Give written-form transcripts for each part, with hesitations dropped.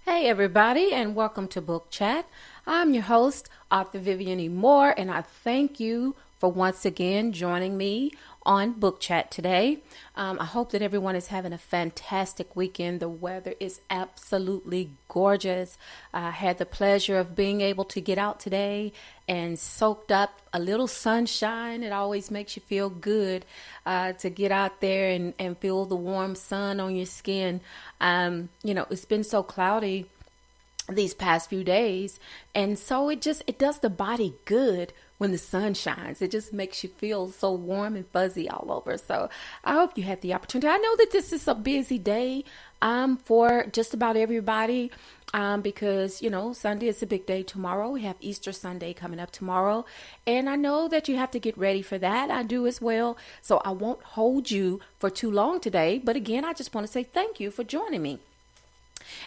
Hey, everybody, and welcome to Book Chat. I'm your host, Author Vivian E. Moore, and I thank you for once again joining me on Book Chat today. I hope that everyone is having a fantastic weekend. The weather is absolutely gorgeous. I had the pleasure of being able to get out today and soaked up a little sunshine. It always makes you feel good to get out there and feel the warm sun on your skin. It's been so cloudy these past few days, and so it does the body good when the sun shines. It just makes you feel so warm and fuzzy all over. So I hope you had the opportunity. I know that this is a busy day for just about everybody because Sunday is a big day. Tomorrow we have Easter Sunday coming up tomorrow, and I know that you have to get ready for that. I do as well, so I won't hold you for too long today, but again, I just want to say thank you for joining me.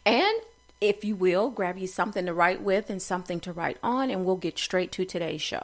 And if you will, grab you something to write with and something to write on, and we'll get straight to today's show.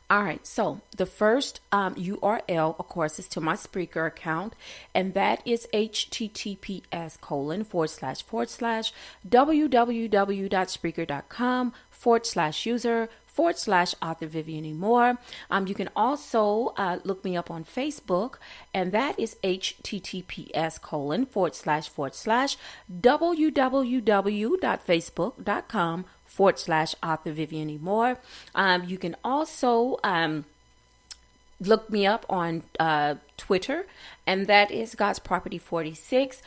All right, so the first URL, of course, is to my Spreaker account, and that is https://www.spreaker.com/user/author Vivian E. Moore. You can also look me up on Facebook, and that is https://www.facebook.com/author Vivian E. Moore. You can also look me up on Twitter, and that is God's Property 46.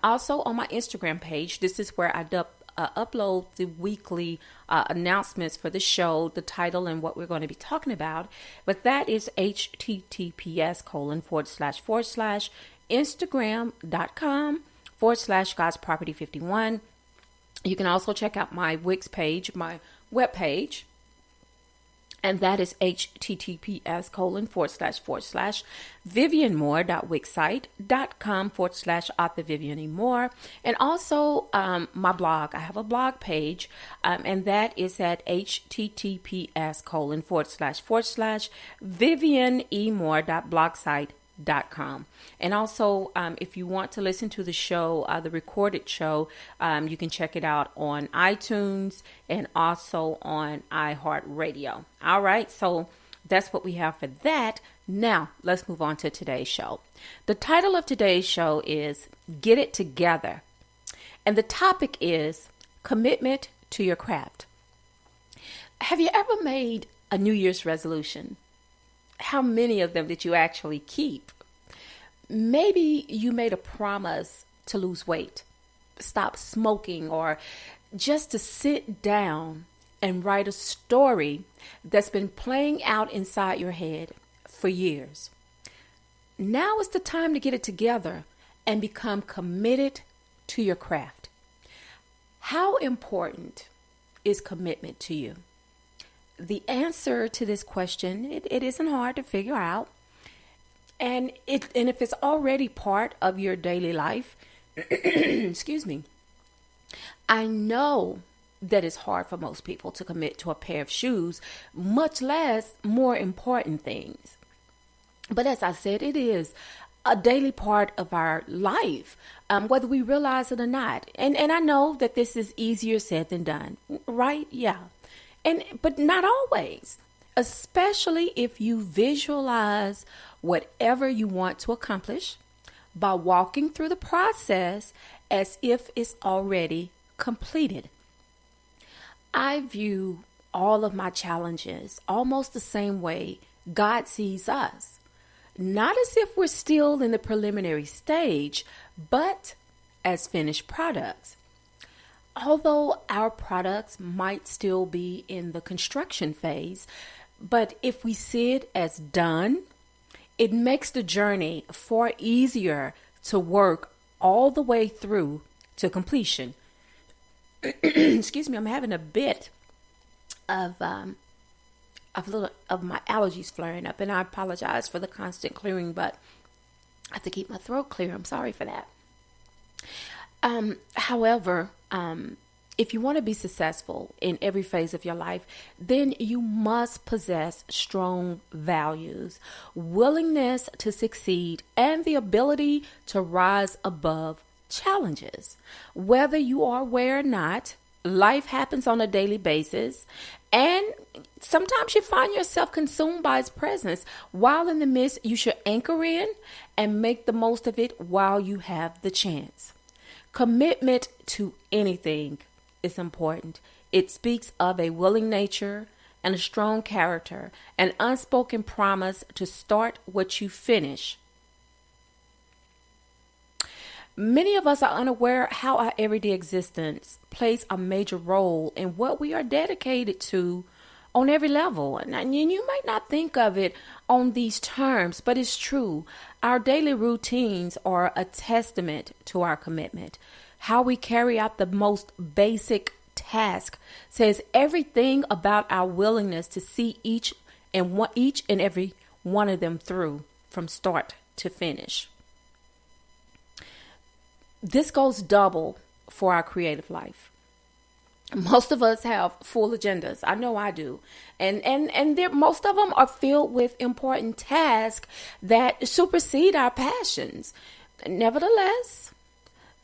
Also on my Instagram page, this is where I upload the weekly announcements for the show, the title, and what we're going to be talking about. But that is https://Instagram.com/God's Property 51. You can also check out my Wix page, my web page, and that is https://vivianmoore.wixsite.com/author Vivian E. Moore. And also my blog. I have a blog page, and that is at https://vivianemore.blogsite.com. And also, if you want to listen to the show, the recorded show, you can check it out on iTunes and also on iHeartRadio. All right, so that's what we have for that. Now, let's move on to today's show. The title of today's show is Get It Together, and the topic is commitment to your craft. Have you ever made a New Year's resolution? How many of them did you actually keep? Maybe you made a promise to lose weight, stop smoking, or just to sit down and write a story that's been playing out inside your head for years. Now is the time to get it together and become committed to your craft. How important is commitment to you? The answer to this question, it isn't hard to figure out. And if it's already part of your daily life, excuse me, I know that it's hard for most people to commit to a pair of shoes, much less more important things. But as I said, it is a daily part of our life, whether we realize it or not. And I know that this is easier said than done, right? Yeah. But not always, especially if you visualize whatever you want to accomplish by walking through the process as if it's already completed. I view all of my challenges almost the same way God sees us. Not as if we're still in the preliminary stage, but as finished products. Although our products might still be in the construction phase, but if we see it as done, it makes the journey far easier to work all the way through to completion. Excuse me, I'm having a bit of my allergies flaring up, and I apologize for the constant clearing, but I have to keep my throat clear. I'm sorry for that. However, if you want to be successful in every phase of your life, then you must possess strong values, willingness to succeed, and the ability to rise above challenges. Whether you are aware or not, life happens on a daily basis, and sometimes you find yourself consumed by its presence. While in the midst, you should anchor in and make the most of it while you have the chance. Commitment to anything is important. It speaks of a willing nature and a strong character, an unspoken promise to start what you finish. Many of us are unaware how our everyday existence plays a major role in what we are dedicated to on every level. And you might not think of it on these terms, but it's true. Our daily routines are a testament to our commitment. How we carry out the most basic task says everything about our willingness to see each and every one of them through from start to finish. This goes double for our creative life. Most of us have full agendas. I know I do. And most of them are filled with important tasks that supersede our passions. Nevertheless,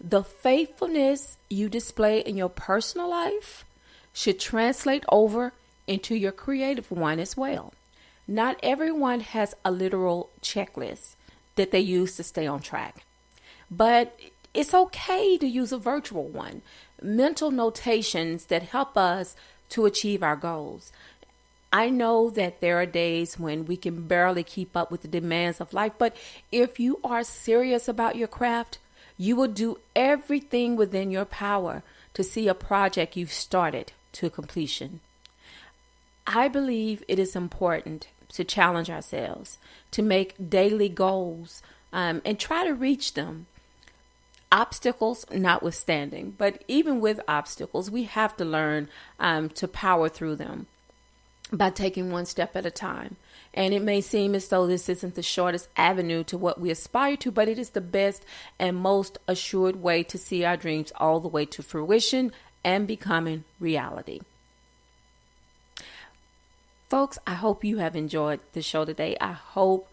the faithfulness you display in your personal life should translate over into your creative one as well. Not everyone has a literal checklist that they use to stay on track, but it's okay to use a virtual one. Mental notations that help us to achieve our goals. I know that there are days when we can barely keep up with the demands of life, but if you are serious about your craft, you will do everything within your power to see a project you've started to completion. I believe it is important to challenge ourselves, to make daily goals, and try to reach them. Obstacles notwithstanding, but even with obstacles, we have to learn to power through them by taking one step at a time. And it may seem as though this isn't the shortest avenue to what we aspire to, but it is the best and most assured way to see our dreams all the way to fruition and becoming reality. Folks, I hope you have enjoyed the show today. I hope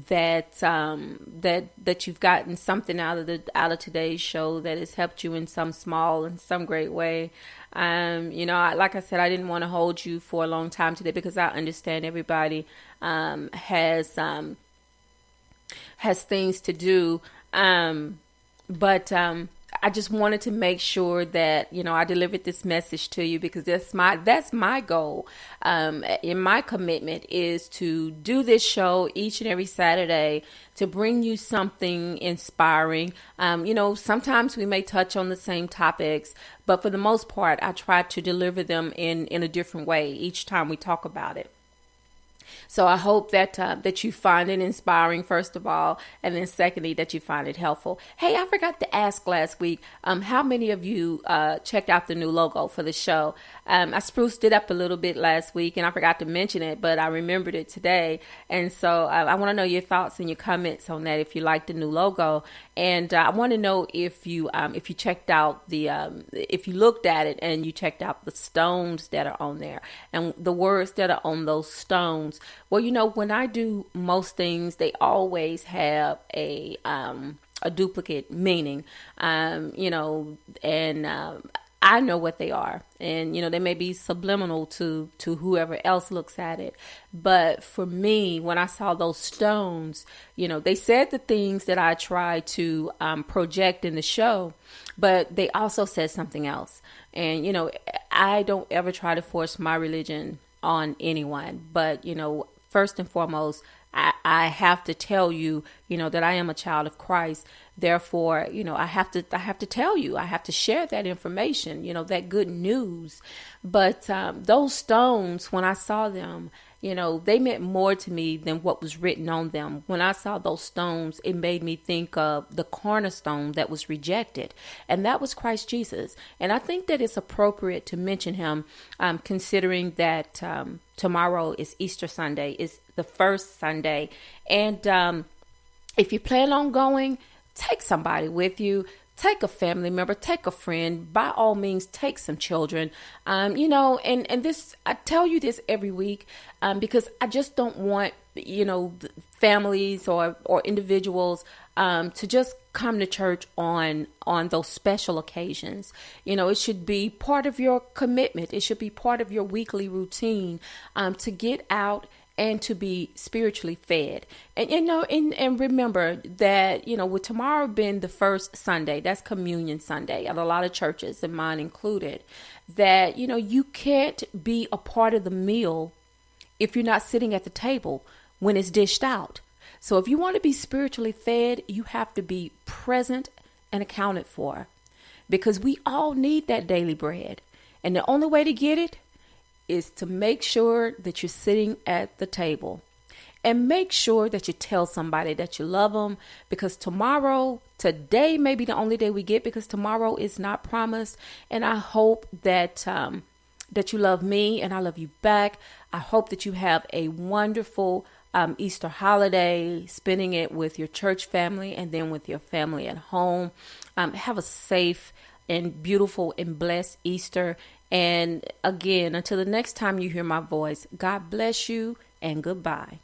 that that you've gotten something out of today's show that has helped you in some small and some great way. Like I said, I didn't want to hold you for a long time today because I understand everybody has things to do. But I just wanted to make sure that, I delivered this message to you because that's my goal. In my commitment is to do this show each and every Saturday to bring you something inspiring. Sometimes we may touch on the same topics, but for the most part, I try to deliver them in a different way each time we talk about it. So I hope that you find it inspiring, first of all, and then secondly, that you find it helpful. Hey, I forgot to ask last week, how many of you checked out the new logo for the show? I spruced it up a little bit last week, and I forgot to mention it, but I remembered it today. And so I want to know your thoughts and your comments on that, if you like the new logo. And I want to know if you checked out if you looked at it and you checked out the stones that are on there and the words that are on those stones. Well, when I do most things, they always have a duplicate meaning, I know what they are, and they may be subliminal to whoever else looks at it. But for me, when I saw those stones, they said the things that I try to project in the show, but they also said something else. And I don't ever try to force my religion on anyone, but first and foremost, I have to tell you, that I am a child of Christ. Therefore, I have to tell you, I have to share that information, that good news. But those stones, when I saw them, they meant more to me than what was written on them. When I saw those stones, it made me think of the cornerstone that was rejected, and that was Christ Jesus. And I think that it's appropriate to mention him, considering that tomorrow is Easter Sunday, is the first Sunday. And if you plan on going, take somebody with you. Take a family member, take a friend, by all means, take some children, and this, I tell you this every week, because I just don't want, families or individuals, to just come to church on those special occasions. It should be part of your commitment. It should be part of your weekly routine, to get out and to be spiritually fed. And remember that, with tomorrow being the first Sunday, that's Communion Sunday at a lot of churches, and mine included, that, you can't be a part of the meal if you're not sitting at the table when it's dished out. So if you want to be spiritually fed, you have to be present and accounted for, because we all need that daily bread. And the only way to get it is to make sure that you're sitting at the table, and make sure that you tell somebody that you love them, because today may be the only day we get, because tomorrow is not promised. And I hope that that you love me and I love you back. I hope that you have a wonderful Easter holiday, spending it with your church family and then with your family at home. Have a safe and beautiful and blessed Easter. And again, until the next time you hear my voice, God bless you and goodbye.